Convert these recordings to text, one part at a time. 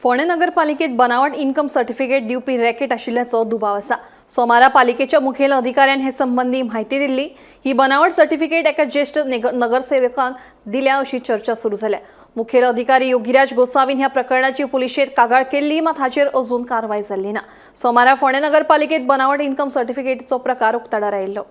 फोंडे नगरपालिकेत बनावट income certificate दिवपी रॅकेट आशिल्ल्याचो दुबाव आसा। सोमारा पालिकेच्या मुखेल अधिकाऱ्यान हे संबंधी माहिती दिल्ली। ही बनावट सर्टिफिकेट एका ज्येष्ठ नगरसेवकान दिल्या अशी चर्चा सुरू झाल्या। मुखेल अधिकारी योगीराज गोसावीन ह्या प्रकरणाची पुलिशेर कागाळ केल्ली, मात हाचेर अजून कारवाय जाल्ली ना। सोमारा फोंडे नगरपालिकेत बनावट इन्कम सर्टिफिकेटचो प्रकार उक्ताडार आयिल्लो।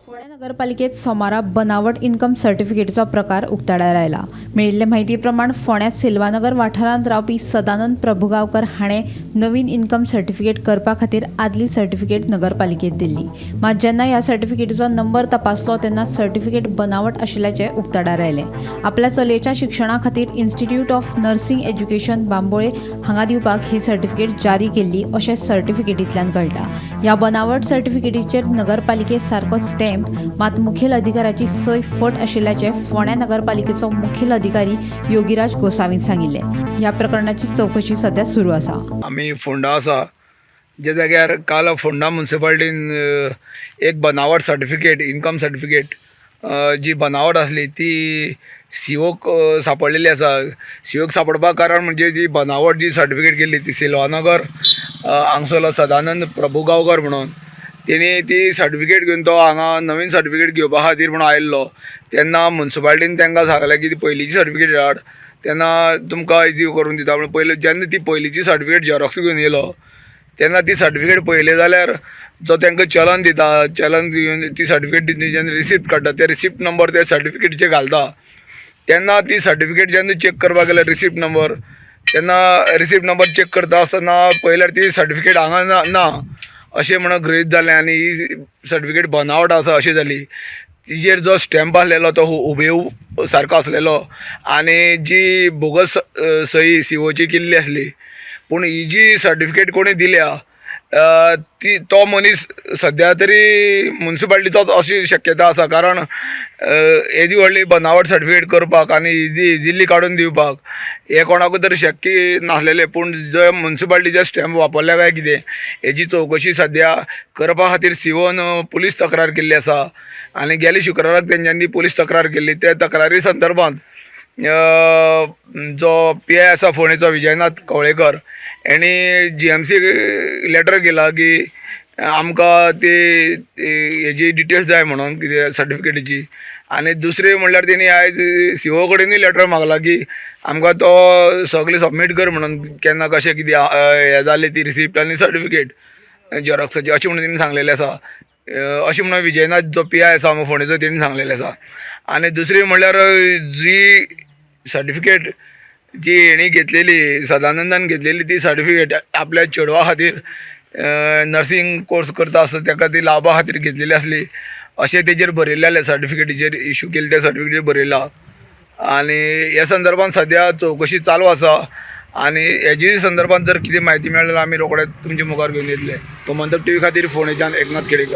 फोंडे नगरपालिकेत सोमारा बनावट इन्कम सर्टिफिकेटचा प्रकार उक्ताडार आयला। मेळिल्ले माहिती प्रमाण फोंड्यात सिल्वानगर वाठारांत रावपी सदानंद प्रभुगांवकर हाणें नवीन इन्कम सर्टिफिकेट करपा खातीर आदली सर्टिफिकेट नगरपालिकेत दिल्ली। मात जेन्ना ह्या सर्टिफिकेटीचो नंबर तपासलो तेन्ना सर्टिफिकेट बनावट आशिल्ल्याचें उक्ताडार आयलें। आपल्या चलयेच्या शिक्षणा खातीर institute of nursing education Bambolim हांगा दिवपाक ही सर्टिफिकेट जारी केल्ली अशें सर्टिफिकेटींतल्यान कळटा। ह्या बनावट सर्टिफिकेटीचेर नगरपालिके सारको स्टॅम्प मात मुखेल अधिकाऱ्याची सय फट आशिल्ल्याचे फोंड्या नगरपालिकेचो मुखेल अधिकारी योगीराज गोसावीन सांगिल्ले। ह्या प्रकरणाची चौकशी सध्या सुरू आसा। आमी फोंडा आसा जे जाग्यार काल फोंडा म्युनिसिपालिटीन एक बनावट सर्टिफिकेट इन्कम सर्टिफिकेट जी बनावट आसली ती सीओक सापडलेली आसा। सीओक सापडपाक कारण म्हणजे जी बनावट जी सर्टिफिकेट केल्ली ती सिल्वानगर हांगसरलो सदानंद प्रभुगांवकर म्हणून तेणी ती सर्टिफिकेट घेवन तो हांगा नवीन सर्टिफिकेट घेवपा खातीर म्हणून आयिल्लो। तेन्ना म्युनिसिपालिटीन तांकां सांगलें की ती पयलींची सर्टिफिकेट हाड, तेन्ना तुमकां इजी करून दिता म्हणून पयलीं जेन्ना ती पयलींची सर्टिफिकेट झेरॉक्स घेवन येयलो तेन्ना ती सर्टिफिकेट पळयली जाल्यार जो तांकां चलन दिता, चलन दिवन ती सर्टिफिकेट दिता जेन्ना रिसिप्ट काडटा ते रिसिप्ट नंबर त्या सर्टिफिकेटीचेर घालता तेन्ना ती सर्टिफिकेट जेन्ना चॅक करपाक गेल्यार रिसिप्ट नंबर तेन्ना रिसिप्ट नंबर चॅक करता आसतना पळयल्यार ती सर्टिफिकेट हांगा ना अशें म्हणून गृहीत जालें आनी ही सर्टिफिकेट बनावट आसा अशी जाली। तिजेर जो स्टॅम्प आसलेलो तो हुबेहूब सारको आसलेलो आनी जी बोगस सही सीओची केल्ली आसली, पूण ही जी सर्टिफिकेट कोणी दिल्या ती तो मनीस सद्या तरी म्युनिसिपालिटीचोच अशी शक्यता आसा। कारण येदी व्हडली बनावट सर्टिफिकेट करपाक आनी इजिली काडून दिवपाक हे कोणाकूय तरी शक्य नासलेलें, पूण जो म्युनिसिपालिटीचे स्टॅम्प वापरल्या काय कितें हेजी चवकशी सद्या करपा खातीर सीओन पुलीस तक्रार केल्ली आसा आनी गेल्या शुक्राराक तेंच्यांनी पुलीस तक्रार केल्ली। त्या तक्रारी संदर्भांत जो PI आसा फोंडेचो विजयनाथ कवळेकर हेणी GMC लेटर केला की आमकां ती हेजी डिटेल्स जाय म्हणून कितें सर्टिफिकेटीची। आनी दुसरी म्हणल्यार तेणी आयज CO कडेनूय लेटर मागला की आमकां तो सगळें सबमीट कर म्हणून केन्ना कशें कितें हें जालें ती रिसिप्ट आनी सर्टिफिकेट झेरॉक्साची अशें म्हणून तेणी सांगलेलें आसा। अशें म्हणून विजयनाथ जो PI आसा फोंडेचो तेणी सांगलेलें आसा। आनी दुसरी म्हणल्यार जी सर्टिफिकेट जी हेणी घेतलेली सदानंदान घेतलेली ती सर्टिफिकेट आपल्या चेडवा खातीर नर्सिंग कोर्स करता आसता ताका ती लावपा खातीर घेतलेली आसली अशें तेजेर बरयल्लें सर्टिफिकेटीचेर इशू केल्ले त्या सर्टिफिकेटीचेर बरयलां। आनी ह्या संदर्भांत सद्या चवकशी चालू आसा आनी हेजी संदर्भांत जर कितें म्हायती मेळ्ळी जाल्यार आमी रोखडेच तुमचे मुखार घेवन येतले। गोमंतक TV खातीर फोंडेच्यान एकनाथ केळेकर।